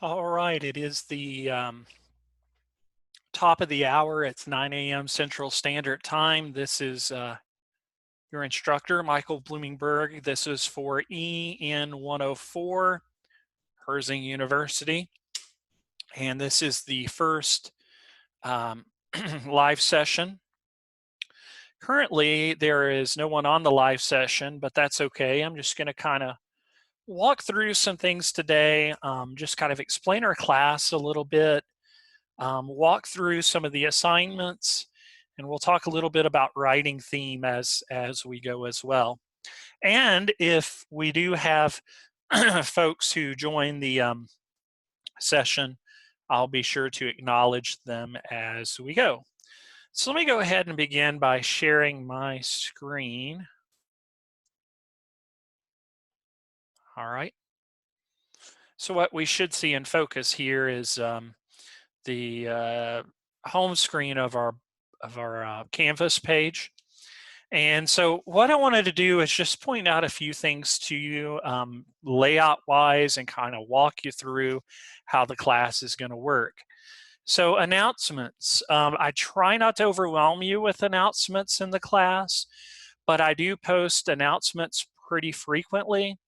All right, it is the top of the hour. It's 9 a.m. Central Standard Time. This is your instructor, Michael Bloomingberg. This is for EN 104, Herzing University. And this is the first live session. Currently, there is no one on the live session, but that's okay. I'm just going to kind of walk through some things today, just kind of explain our class a little bit. Walk through some of the assignments, and we'll talk a little bit about writing theme as we go as well. And if we do have folks who join the session, I'll be sure to acknowledge them as we go. So let me go ahead and begin by sharing my screen. All right. So what we should see in focus here is the home screen of our Canvas page. And so what I wanted to do is just point out a few things to you layout wise and kind of walk you through how the class is going to work. So announcements, I try not to overwhelm you with announcements in the class, but I do post announcements pretty frequently.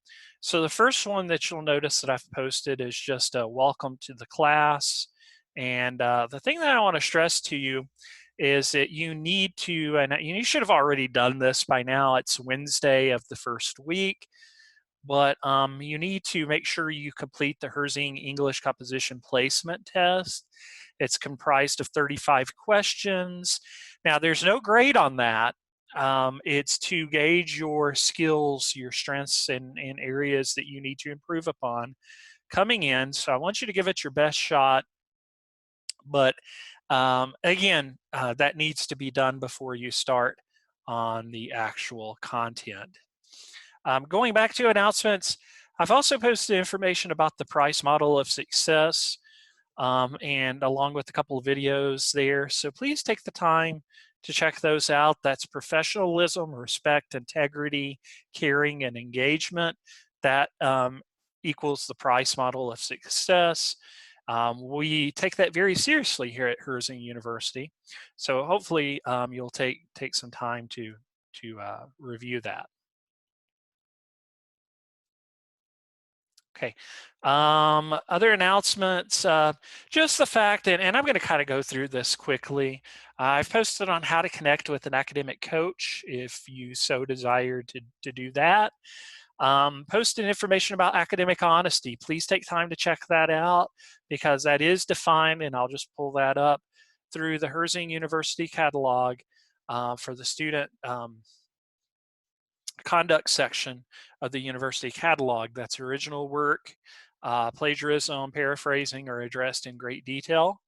So the first one that you'll notice that I've posted is just a welcome to the class. And the thing that I want to stress to you is that you need to, and you should have already done this by now, it's Wednesday of the first week, but you need to make sure you complete the Herzing English Composition Placement Test. It's comprised of 35 questions. Now there's no grade on that. It's to gauge your skills, your strengths, and areas that you need to improve upon coming in. So I want you to give it your best shot. But again, that needs to be done before you start on the actual content. Going back to announcements, I've also posted information about the price model of success and along with a couple of videos there. So please take the time to check those out. That's professionalism, respect, integrity, caring, and engagement. That equals the price model of success. We take that very seriously here at Herzing University. So hopefully you'll take some time to review that. Okay. Other announcements, just the fact, and I'm going to kind of go through this quickly. I've posted on how to connect with an academic coach if you so desire to do that. Posted information about academic honesty. Please take time to check that out because that is defined, and I'll just pull that up through the Herzing University catalog for the student conduct section of the university catalog. That's original work, plagiarism, paraphrasing are addressed in great detail.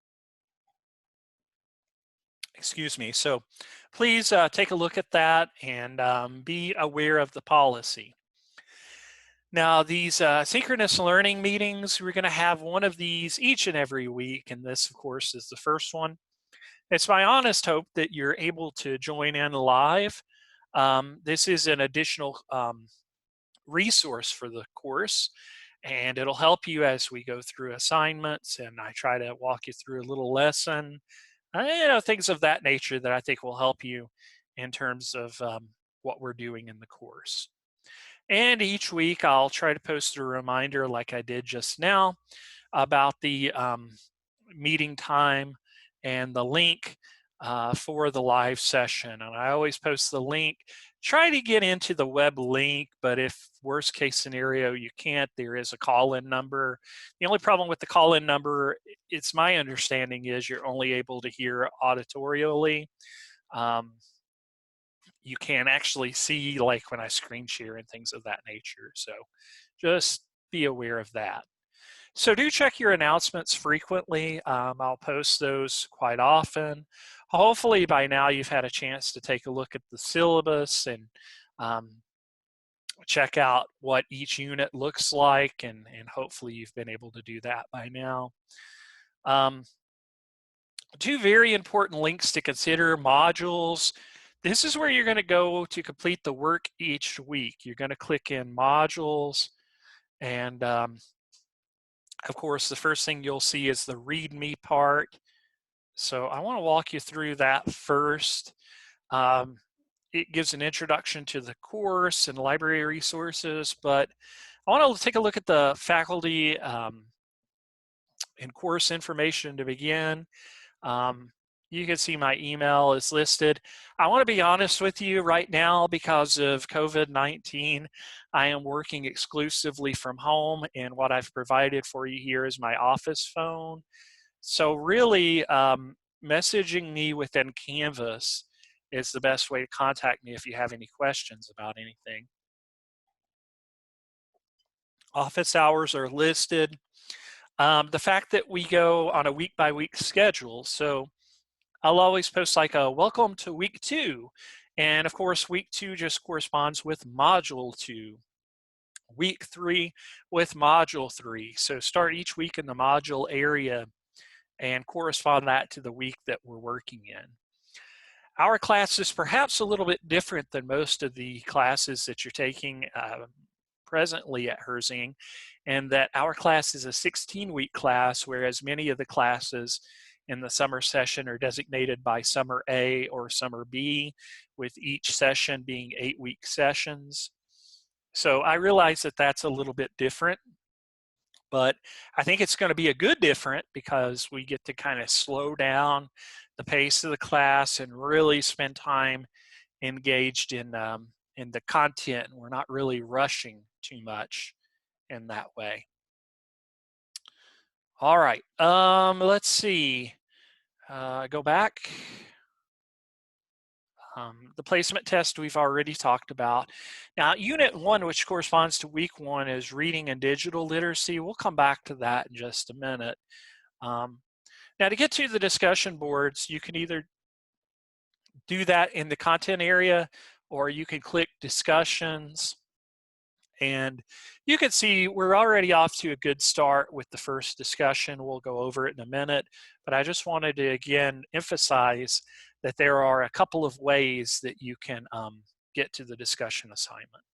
Excuse me. So please take a look at that and be aware of the policy. Now these synchronous learning meetings, we're going to have one of these each and every week, and this of course is the first one. It's my honest hope that you're able to join in live. This is an additional resource for the course, and it'll help you as we go through assignments, and I try to walk you through a little lesson, things of that nature that I think will help you in terms of what we're doing in the course. And each week I'll try to post a reminder like I did just now about the meeting time and the link for the live session. And I always post the link. Try to get into the web link, but if worst case scenario you can't, there is a call-in number. The only problem with the call-in number, it's my understanding is you're only able to hear auditorially. You can actually see like when I screen share and things of that nature. So just be aware of that. So do check your announcements frequently. I'll post those quite often. Hopefully by now you've had a chance to take a look at the syllabus and check out what each unit looks like, and hopefully you've been able to do that by now. Two very important links to consider: modules. This is where you're going to go to complete the work each week. You're going to click in modules, and Of course, the first thing you'll see is the README part. So I want to walk you through that first. Um, it gives an introduction to the course and library resources, but I want to take a look at the faculty and course information to begin. Um, you can see my email is listed. I want to be honest with you right now because of COVID-19. I am working exclusively from home, and what I've provided for you here is my office phone. So really, messaging me within Canvas is the best way to contact me if you have any questions about anything. Office hours are listed. The fact that we go on a week-by-week schedule, so I'll always post like a welcome to week 2. And of course, week 2 just corresponds with module 2. Week 3 with module 3. So start each week in the module area and correspond that to the week that we're working in. Our class is perhaps a little bit different than most of the classes that you're taking presently at Herzing, and that our class is a 16-week class, whereas many of the classes in the summer session are designated by summer A or summer B, with each session being 8-week sessions. So I realize that that's a little bit different, but I think it's going to be a good different because we get to kind of slow down the pace of the class and really spend time engaged in the content. We're not really rushing too much in that way. All right, let's see. Go back. The placement test we've already talked about. Now, Unit 1, which corresponds to Week 1, is reading and digital literacy. We'll come back to that in just a minute. Now, to get to the discussion boards, you can either do that in the content area or you can click discussions. And you can see we're already off to a good start with the first discussion. We'll go over it in a minute, but I just wanted to again emphasize that there are a couple of ways that you can get to the discussion assignment.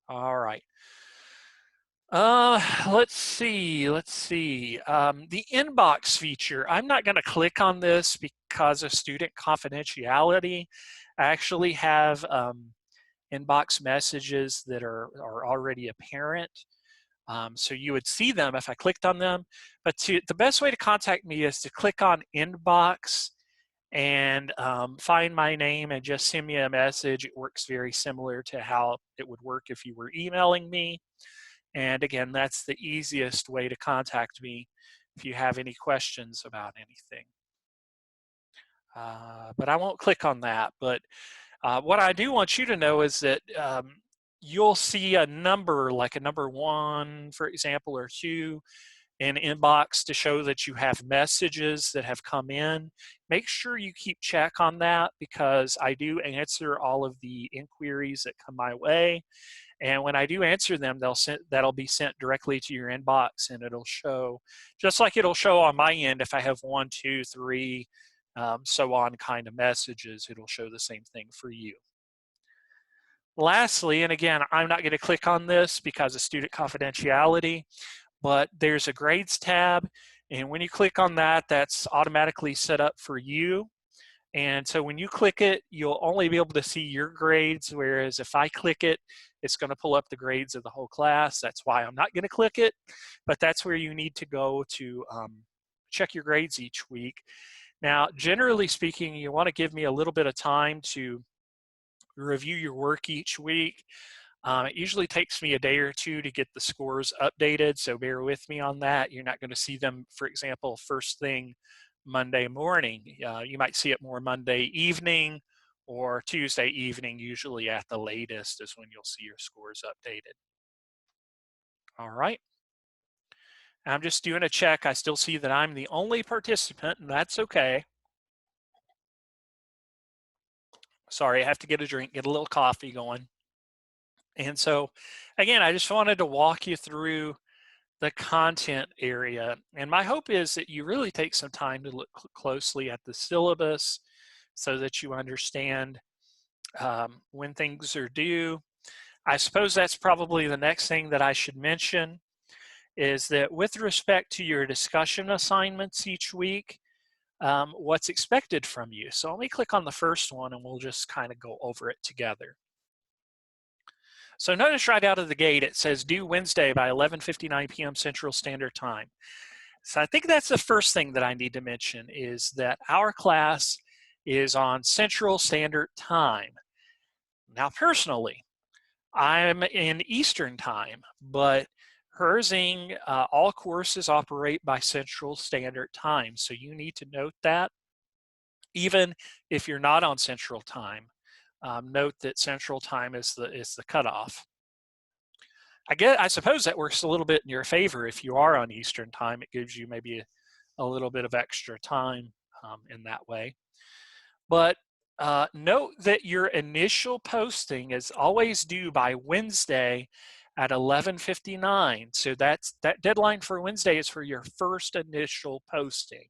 All right. Let's see. The inbox feature, I'm not going to click on this because of student confidentiality. I actually have inbox messages that are already apparent. So you would see them if I clicked on them. But the best way to contact me is to click on inbox and find my name and just send me a message. It works very similar to how it would work if you were emailing me. And again, that's the easiest way to contact me if you have any questions about anything. But I won't click on that. But what I do want you to know is that you'll see a number, like a number 1, for example, or 2 in inbox to show that you have messages that have come in. Make sure you keep check on that because I do answer all of the inquiries that come my way. And when I do answer them, that'll be sent directly to your inbox, and it'll show, just like it'll show on my end, if I have 1, 2, 3, so on kind of messages, it'll show the same thing for you. Lastly, and again, I'm not going to click on this because of student confidentiality, but there's a grades tab, and when you click on that, that's automatically set up for you. And so when you click it, you'll only be able to see your grades, whereas if I click it, it's going to pull up the grades of the whole class. That's why I'm not going to click it, but that's where you need to go to check your grades each week. Now, generally speaking, you want to give me a little bit of time to review your work each week. It usually takes me a day or 2 to get the scores updated, so bear with me on that. You're not going to see them, for example, first thing Monday morning. You might see it more Monday evening or Tuesday evening, usually at the latest is when you'll see your scores updated. All right. I'm just doing a check. I still see that I'm the only participant, and that's okay. Sorry, I have to get a drink, get a little coffee going. And so, again, I just wanted to walk you through the content area. And my hope is that you really take some time to look closely at the syllabus so that you understand when things are due. I suppose that's probably the next thing that I should mention is that with respect to your discussion assignments each week, what's expected from you. So let me click on the first one and we'll just kind of go over it together. So notice right out of the gate, it says due Wednesday by 11:59 p.m. Central Standard Time. So I think that's the first thing that I need to mention is that our class is on Central Standard Time. Now, personally, I'm in Eastern Time, but Herzing, all courses operate by Central Standard Time. So you need to note that. Even if you're not on Central Time, note that Central Time is the cutoff. I suppose that works a little bit in your favor if you are on Eastern Time. It gives you maybe a little bit of extra time in that way. But note that your initial posting is always due by Wednesday at 11:59. So that deadline for Wednesday is for your first initial posting.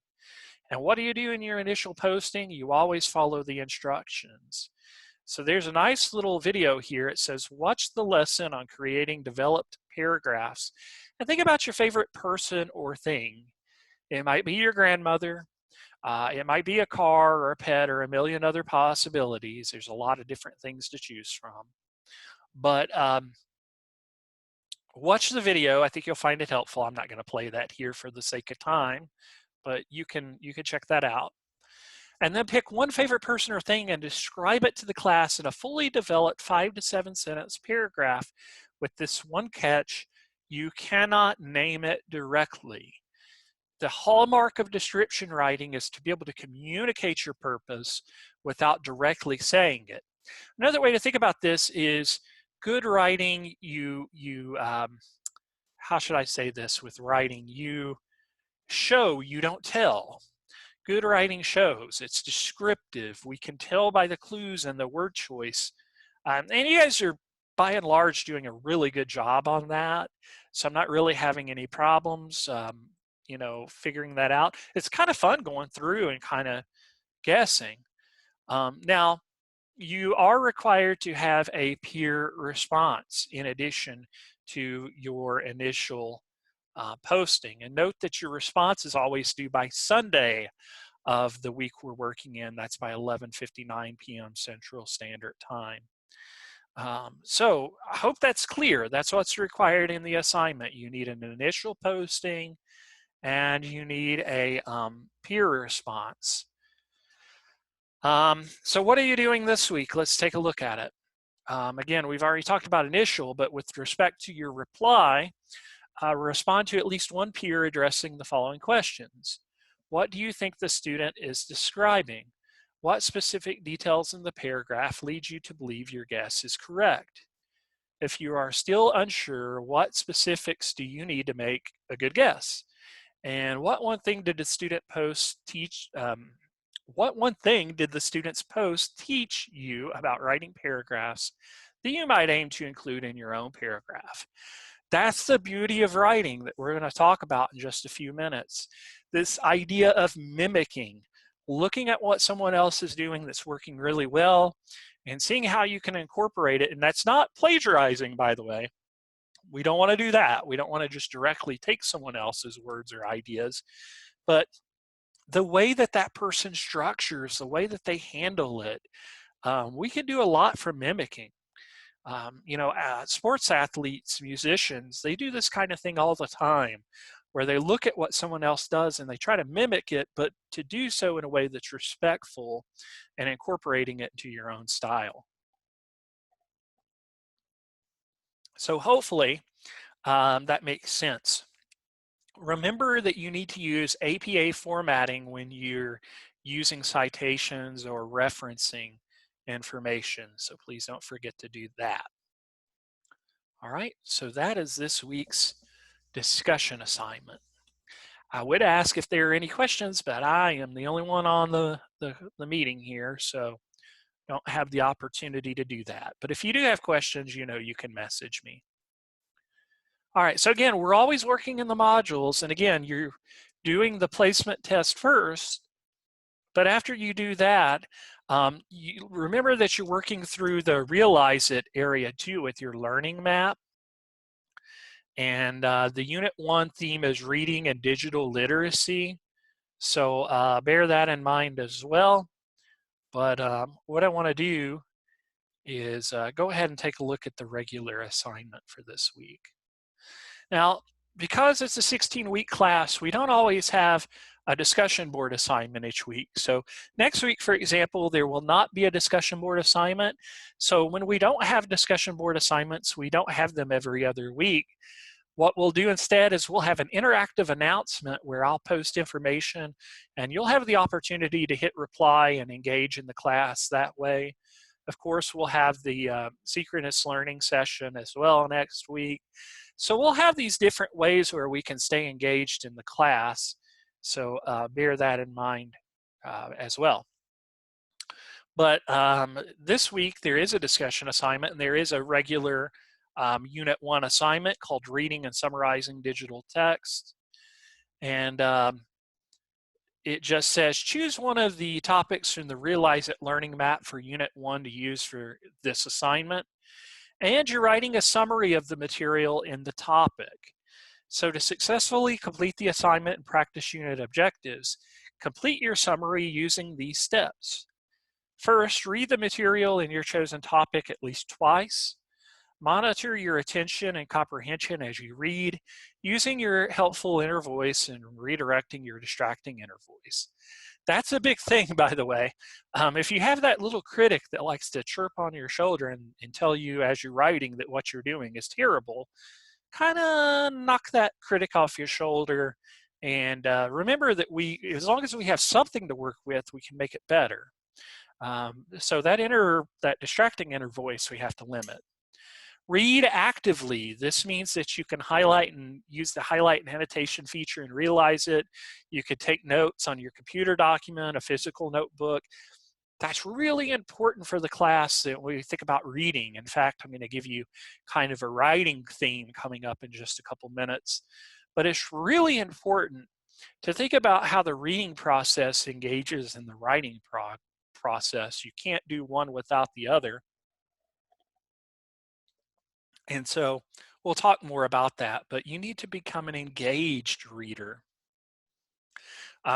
And what do you do in your initial posting? You always follow the instructions. So there's a nice little video here. It says, watch the lesson on creating developed paragraphs and think about your favorite person or thing. It might be your grandmother. It might be a car or a pet or a million other possibilities. There's a lot of different things to choose from. But watch the video. I think you'll find it helpful. I'm not going to play that here for the sake of time, but you can check that out. And then pick one favorite person or thing and describe it to the class in a fully developed 5 to 7 sentence paragraph with this one catch: you cannot name it directly. The hallmark of description writing is to be able to communicate your purpose without directly saying it. Another way to think about this is good writing, how should I say this with writing? You show, you don't tell. Good writing shows. It's descriptive. We can tell by the clues and the word choice. And you guys are, by and large, doing a really good job on that. So I'm not really having any problems, figuring that out. It's kind of fun going through and kind of guessing. Now, you are required to have a peer response in addition to your initial posting. And note that your response is always due by Sunday of the week we're working in. That's by 11:59 p.m. Central Standard Time. So I hope that's clear. That's what's required in the assignment. You need an initial posting and you need a peer response. So what are you doing this week? Let's take a look at it. Again, we've already talked about initial, but with respect to your reply, respond to at least one peer addressing the following questions. What do you think the student is describing? What specific details in the paragraph lead you to believe your guess is correct? If you are still unsure, what specifics do you need to make a good guess? And what one thing did the student post teach? What one thing did the student's post teach you about writing paragraphs that you might aim to include in your own paragraph? That's the beauty of writing that we're going to talk about in just a few minutes. This idea of mimicking, looking at what someone else is doing that's working really well and seeing how you can incorporate it. And that's not plagiarizing, by the way. We don't want to do that. We don't want to just directly take someone else's words or ideas, but the way that that person structures, the way that they handle it, we can do a lot from mimicking. Sports athletes, musicians, they do this kind of thing all the time where they look at what someone else does and they try to mimic it, but to do so in a way that's respectful and incorporating it into your own style. So hopefully that makes sense. Remember that you need to use APA formatting when you're using citations or referencing information. So please don't forget to do that. All right, so that is this week's discussion assignment. I would ask if there are any questions, but I am the only one on the meeting here, so don't have the opportunity to do that. But if you do have questions, you can message me. All right, so again, we're always working in the modules, and again, you're doing the placement test first, but after you do that, you remember that you're working through the Realize It area too with your learning map. And the Unit 1 theme is reading and digital literacy. So bear that in mind as well. But what I want to do is go ahead and take a look at the regular assignment for this week. Now, because it's a 16-week class, we don't always have a discussion board assignment each week. So next week, for example, there will not be a discussion board assignment. So when we don't have discussion board assignments, we don't have them every other week. What we'll do instead is we'll have an interactive announcement where I'll post information and you'll have the opportunity to hit reply and engage in the class that way. Of course, we'll have the synchronous learning session as well next week. So we'll have these different ways where we can stay engaged in the class. So bear that in mind as well. But this week there is a discussion assignment and there is a regular Unit 1 assignment called Reading and Summarizing Digital Text. And it just says, choose one of the topics from the Realize It Learning Map for Unit 1 to use for this assignment. And you're writing a summary of the material in the topic. So to successfully complete the assignment and practice unit objectives, complete your summary using these steps. First, read the material in your chosen topic at least twice. Monitor your attention and comprehension as you read, using your helpful inner voice and redirecting your distracting inner voice. That's a big thing, by the way. If you have that little critic that likes to chirp on your shoulder and tell you as you're writing that what you're doing is terrible, kind of knock that critic off your shoulder and remember that as long as we have something to work with, we can make it better. So that distracting inner voice we have to limit. Read actively. This means that you can highlight and use the highlight and annotation feature and Realize It. You could take notes on your computer document, a physical notebook. That's really important for the class that we think about reading. In fact, I'm going to give you kind of a writing theme coming up in just a couple minutes. But it's really important to think about how the reading process engages in the writing process. You can't do one without the other. And so we'll talk more about that, but you need to become an engaged reader.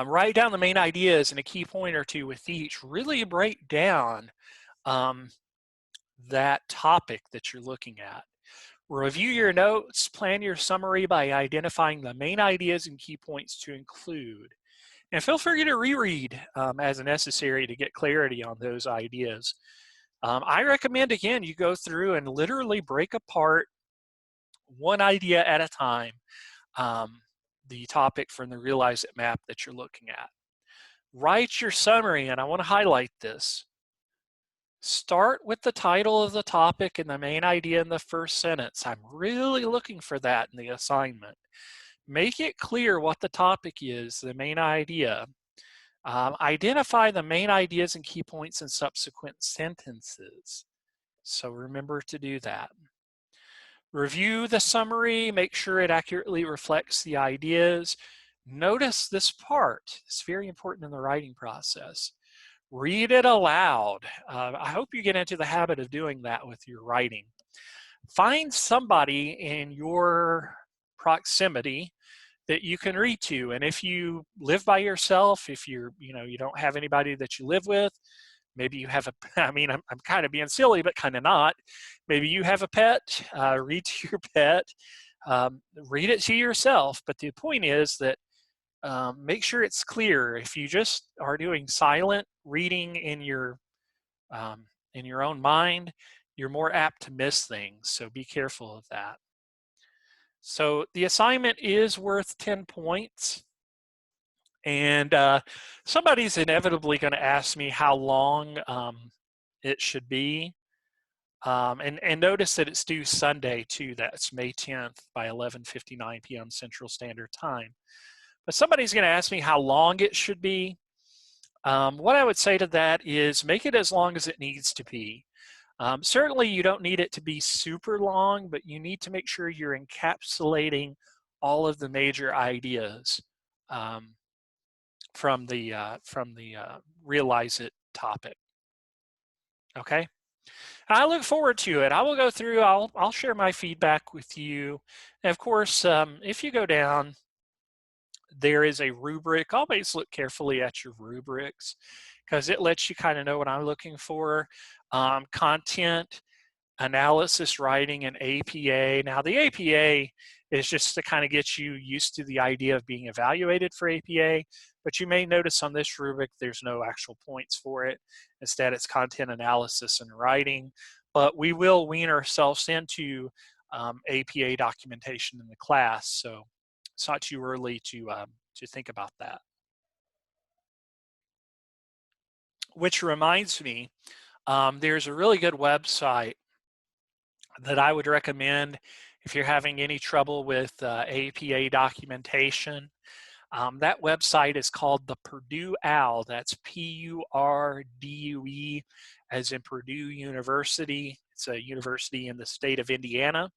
Write down the main ideas and a key point or two with each. Really break down that topic that you're looking at. Review your notes, plan your summary by identifying the main ideas and key points to include. And feel free to reread as necessary to get clarity on those ideas. I recommend, again, you go through and literally break apart one idea at a time, the topic from the Realize It map that you're looking at. Write your summary, and I want to highlight this. Start with the title of the topic and the main idea in the first sentence. I'm really looking for that in the assignment. Make it clear what the topic is, the main idea. Identify the main ideas and key points in subsequent sentences. So remember to do that. Review the summary, make sure it accurately reflects the ideas. Notice this part, it's very important in the writing process. Read it aloud. I hope you get into the habit of doing that with your writing. Find somebody in your proximity that you can read to. And if you live by yourself, if you don't have anybody that you live with, maybe you have I'm kind of being silly, but kind of not. Maybe you have a pet, read to your pet, read it to yourself. But the point is that make sure it's clear. If you just are doing silent reading in your own mind, you're more apt to miss things. So be careful of that. So the assignment is worth 10 points. And somebody's inevitably going to ask me how long it should be. And notice that it's due Sunday too. That's May 10th by 11:59 p.m. Central Standard Time. But somebody's going to ask me how long it should be. What I would say to that is make it as long as it needs to be. Certainly you don't need it to be super long, but you need to make sure you're encapsulating all of the major ideas from the Realize It topic. Okay, I look forward to it. I will go through, I'll share my feedback with you. And of course, if you go down, there is a rubric. Always look carefully at your rubrics because it lets you kind of know what I'm looking for. Content, analysis, writing, and APA. Now, the APA is just to kind of get you used to the idea of being evaluated for APA, but you may notice on this rubric there's no actual points for it. Instead, it's content analysis and writing, but we will wean ourselves into APA documentation in the class, so it's not too early to think about that. Which reminds me, there's a really good website that I would recommend if you're having any trouble with APA documentation. That website is called the Purdue OWL. That's Purdue, as in Purdue University. It's a university in the state of Indiana.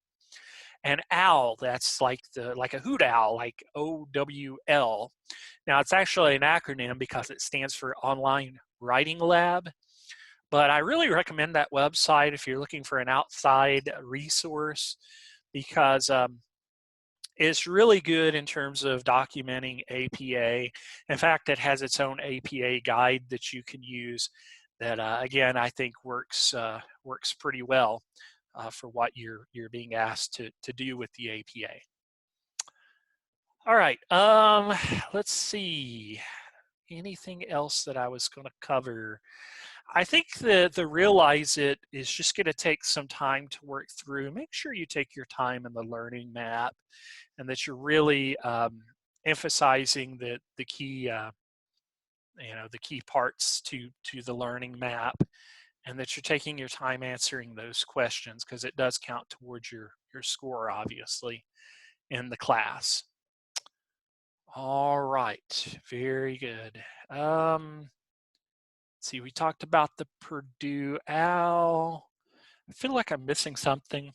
And OWL, that's like a hoot owl, like OWL. Now it's actually an acronym because it stands for Online Writing Lab. But I really recommend that website if you're looking for an outside resource because it's really good in terms of documenting APA. In fact, it has its own APA guide that you can use that, again, I think works pretty well for what you're being asked to do with the APA. All right, let's see. Anything else that I was going to cover? I think the realize it is just going to take some time to work through. Make sure you take your time in the learning map and that you're really emphasizing the key the key parts to the learning map, and that you're taking your time answering those questions because it does count towards your score, obviously, in the class. All right, very good. See, we talked about the Purdue OWL. I feel like I'm missing something.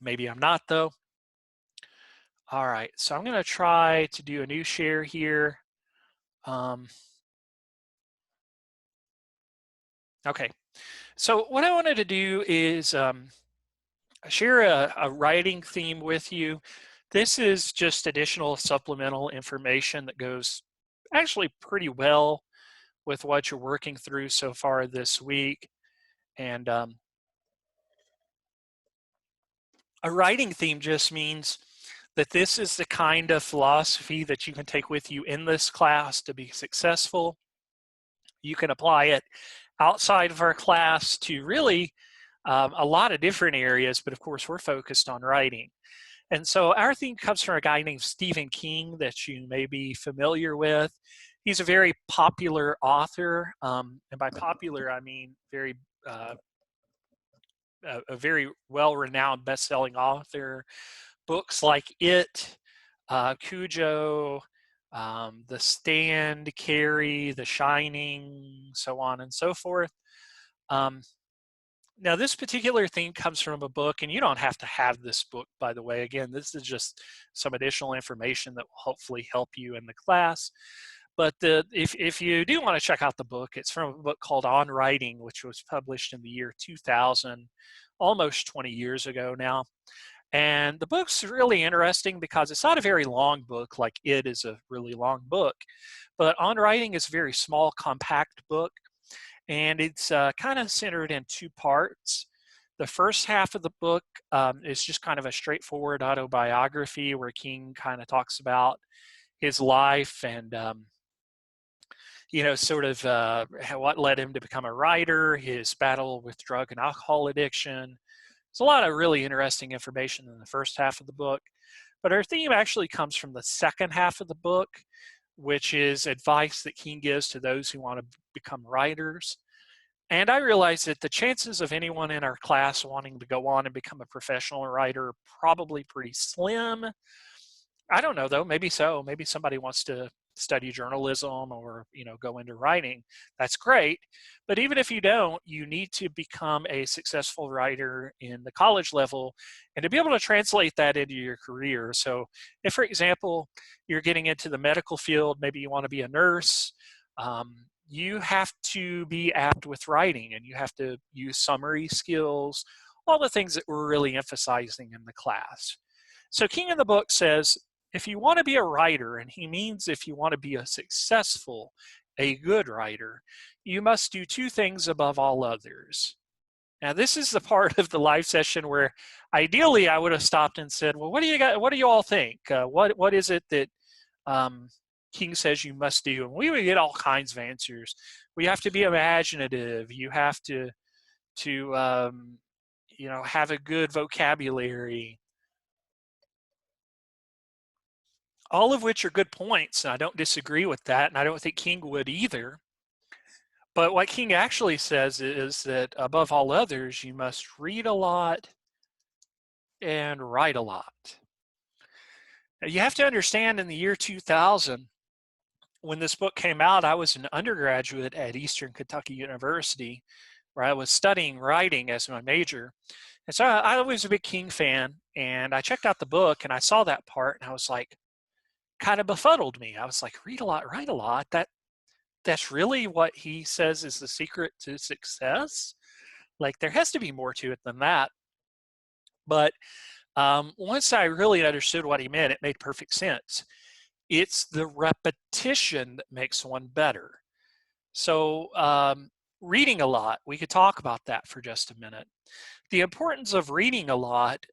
Maybe I'm not, though. All right, so I'm going to try to do a new share here. Okay, so what I wanted to do is share a writing theme with you. This is just additional supplemental information that goes actually pretty well with what you're working through so far this week. And a writing theme just means that this is the kind of philosophy that you can take with you in this class to be successful. You can apply it outside of our class to really a lot of different areas, but of course we're focused on writing. And so our theme comes from a guy named Stephen King that you may be familiar with. He's a very popular author, and by popular I mean a very well-renowned best-selling author. Books like It, Cujo, The Stand, Carrie, The Shining, so on and so forth. Now, this particular theme comes from a book, and you don't have to have this book, by the way. Again, this is just some additional information that will hopefully help you in the class. But if you do want to check out the book, it's from a book called On Writing, which was published in the year 2000, almost 20 years ago now. And the book's really interesting because it's not a very long book, like It is a really long book. But On Writing is a very small, compact book. And it's kind of centered in two parts. The first half of the book is just kind of a straightforward autobiography where King kind of talks about his life and, sort of what led him to become a writer, his battle with drug and alcohol addiction. There's a lot of really interesting information in the first half of the book. But our theme actually comes from the second half of the book, which is advice that King gives to those who want to become writers. And I realized that the chances of anyone in our class wanting to go on and become a professional writer are probably pretty slim. I don't know, though. Maybe so. Maybe somebody wants to study journalism or go into writing. That's great. But even if you don't, you need to become a successful writer in the college level and to be able to translate that into your career. So if, for example, you're getting into the medical field, maybe you want to be a nurse, you have to be apt with writing, and you have to use summary skills, all the things that we're really emphasizing in the class. So King in the book says, if you want to be a writer, and he means if you want to be a successful, a good writer, you must do two things above all others. Now, this is the part of the live session where ideally I would have stopped and said, well, what do you all think? What is it that King says you must do? And we would get all kinds of answers. We have to be imaginative. You have to have a good vocabulary. All of which are good points, and I don't disagree with that, and I don't think King would either. But what King actually says is that above all others, you must read a lot and write a lot. Now, you have to understand, in the year 2000, when this book came out, I was an undergraduate at Eastern Kentucky University, where I was studying writing as my major. And so I was a big King fan, and I checked out the book and I saw that part, and I was like, kind of befuddled me. I was like, read a lot, write a lot. That's really what he says is the secret to success? Like, there has to be more to it than that. But once I really understood what he meant, it made perfect sense. It's the repetition that makes one better. So reading a lot, we could talk about that for just a minute. The importance of reading a lot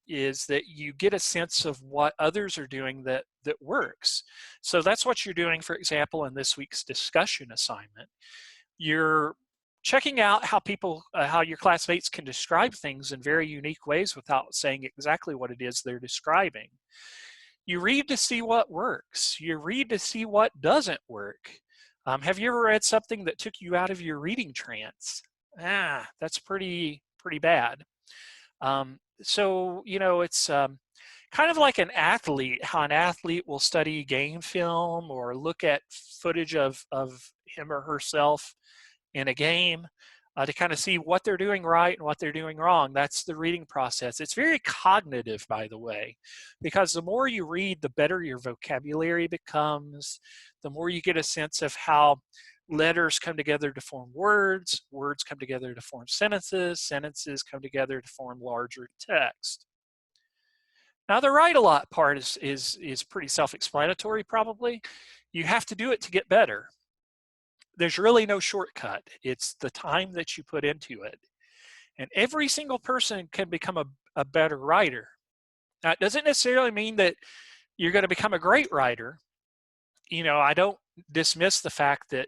is that you get a sense of what others are doing that works. So that's what you're doing, for example, in this week's discussion assignment. You're checking out how your classmates can describe things in very unique ways without saying exactly what it is they're describing. You read to see what works. You read to see what doesn't work. Have you ever read something that took you out of your reading trance? That's pretty bad. So, it's kind of like an athlete, how an athlete will study game film or look at footage of him or herself in a game to kind of see what they're doing right and what they're doing wrong. That's the reading process. It's very cognitive, by the way, because the more you read, the better your vocabulary becomes, the more you get a sense of how letters come together to form words, words come together to form sentences, sentences come together to form larger text. Now, the write a lot part is pretty self-explanatory, probably. You have to do it to get better. There's really no shortcut. It's the time that you put into it. And every single person can become a better writer. Now, it doesn't necessarily mean that you're going to become a great writer. I don't dismiss the fact that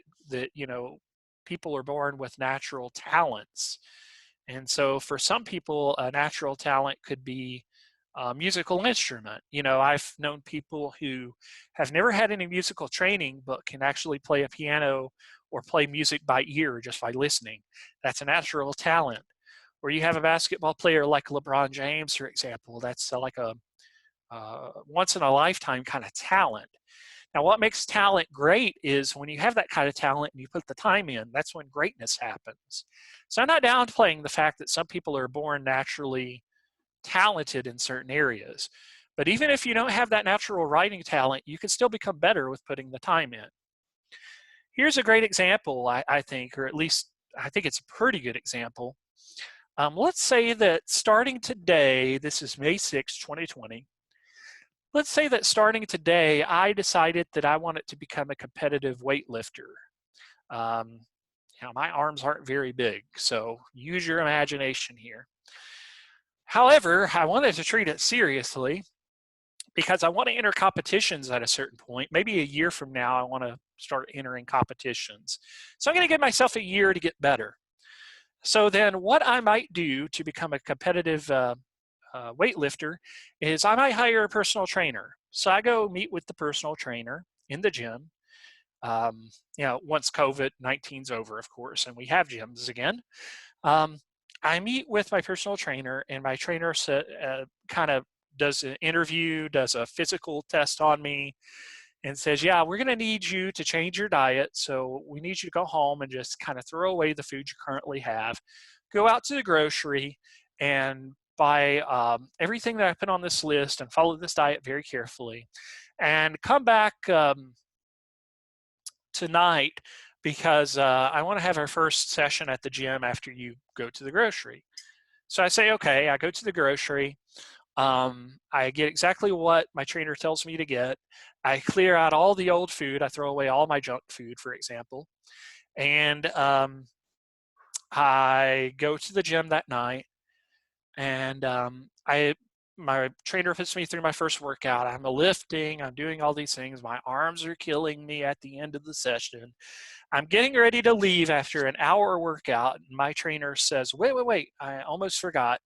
people are born with natural talents. And so for some people, a natural talent could be a musical instrument. I've known people who have never had any musical training, but can actually play a piano or play music by ear just by listening. That's a natural talent. Or you have a basketball player like LeBron James, for example. That's like a once in a lifetime kind of talent. Now, what makes talent great is when you have that kind of talent and you put the time in, that's when greatness happens. So I'm not downplaying the fact that some people are born naturally talented in certain areas. But even if you don't have that natural writing talent, you can still become better with putting the time in. Here's a great example, I think, or at least I think it's a pretty good example. Let's say that starting today, this is May 6, 2020, let's say that starting today, I decided that I wanted to become a competitive weightlifter. My arms aren't very big, so use your imagination here. However, I wanted to treat it seriously because I want to enter competitions at a certain point. Maybe a year from now, I want to start entering competitions. So I'm going to give myself a year to get better. So then what I might do to become a competitive weightlifter is I might hire a personal trainer. So I go meet with the personal trainer in the gym. Once COVID-19's over, of course, and we have gyms again. I meet with my personal trainer, and my trainer kind of does an interview, does a physical test on me, and says, yeah, we're going to need you to change your diet. So we need you to go home and just kind of throw away the food you currently have, go out to the grocery and buy everything that I put on this list and follow this diet very carefully, and come back tonight because I want to have our first session at the gym after you go to the grocery. So I say, okay, I go to the grocery. I get exactly what my trainer tells me to get. I clear out all the old food. I throw away all my junk food, for example. And I go to the gym that night, and my trainer puts me through my first workout. I'm lifting, I'm doing all these things. My arms are killing me at the end of the session. I'm getting ready to leave after an hour workout, and my trainer says, wait, I almost forgot.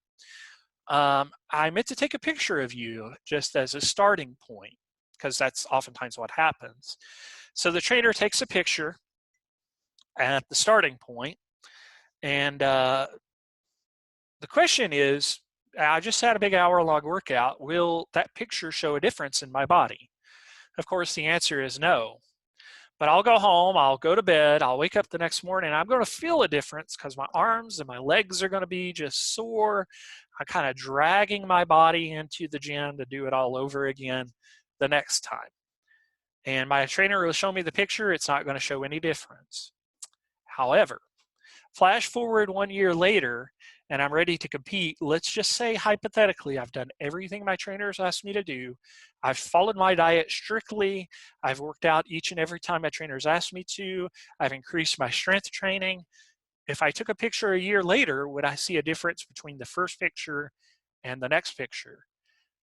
I meant to take a picture of you just as a starting point, because that's oftentimes what happens. So the trainer takes a picture at the starting point, and the question is, I just had a big hour-long workout. Will that picture show a difference in my body? Of course, the answer is no. But I'll go home, I'll go to bed, I'll wake up the next morning, I'm going to feel a difference because my arms and my legs are going to be just sore. I'm kind of dragging my body into the gym to do it all over again the next time. And my trainer will show me the picture, it's not going to show any difference. However, flash forward 1 year later, and I'm ready to compete. Let's just say hypothetically, I've done everything my trainers asked me to do. I've followed my diet strictly. I've worked out each and every time my trainers asked me to. I've increased my strength training. If I took a picture a year later, would I see a difference between the first picture and the next picture?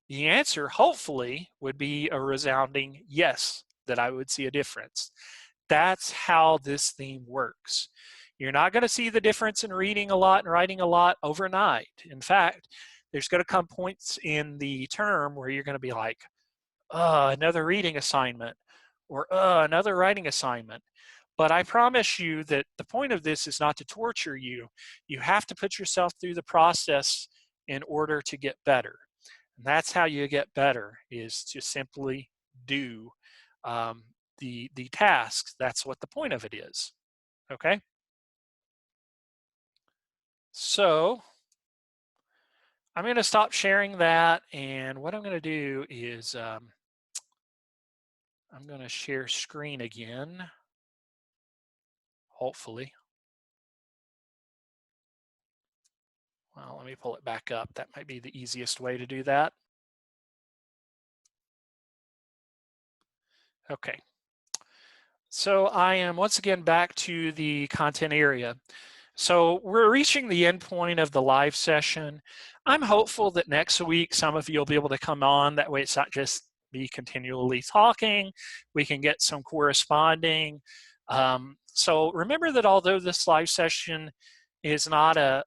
The answer, hopefully, would be a resounding yes, that I would see a difference. That's how this theme works. You're not going to see the difference in reading a lot and writing a lot overnight. In fact, there's going to come points in the term where you're going to be like, another reading assignment, or another writing assignment. But I promise you that the point of this is not to torture you. You have to put yourself through the process in order to get better. And that's how you get better, is to simply do the tasks. That's what the point of it is. Okay? So I'm going to stop sharing that, and what I'm going to do is I'm going to share screen again, hopefully. Well, let me pull it back up. That might be the easiest way to do that. Okay. So I am once again back to the content area. So we're reaching the end point of the live session. I'm hopeful that next week some of you will be able to come on. That way it's not just me continually talking. We can get some corresponding. So remember that although this live session is not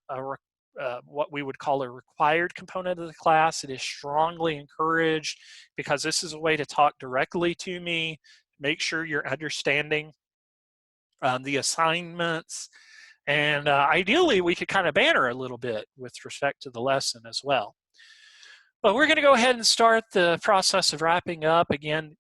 what we would call a required component of the class, it is strongly encouraged, because this is a way to talk directly to me, make sure you're understanding the assignments, and ideally we could kind of banter a little bit with respect to the lesson as well. But we're going to go ahead and start the process of wrapping up. Again,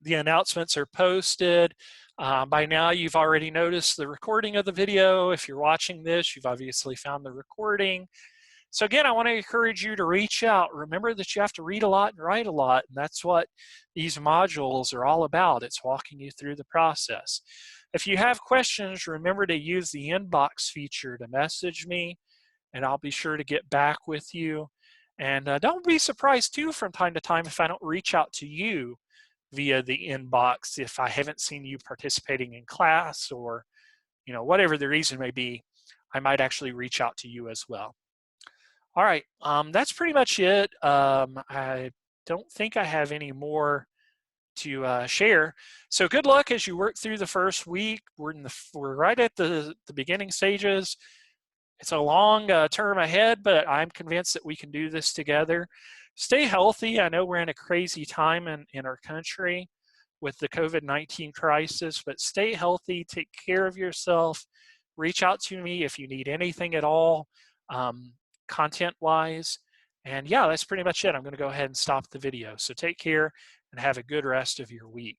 the announcements are posted. By now you've already noticed the recording of the video. If you're watching this, you've obviously found the recording. So again, I want to encourage you to reach out. Remember that you have to read a lot and write a lot, and that's what these modules are all about. It's walking you through the process. If you have questions, remember to use the inbox feature to message me, and I'll be sure to get back with you. And don't be surprised too from time to time if I don't reach out to you via the inbox, if I haven't seen you participating in class, or whatever the reason may be, I might actually reach out to you as well. All right, that's pretty much it. I don't think I have any more to share. So good luck as you work through the first week. We're right at the beginning stages. It's a long term ahead, but I'm convinced that we can do this together. Stay healthy. I know we're in a crazy time in our country with the COVID-19 crisis, but stay healthy, take care of yourself. Reach out to me if you need anything at all, content-wise. And yeah, that's pretty much it. I'm going to go ahead and stop the video. So take care and have a good rest of your week.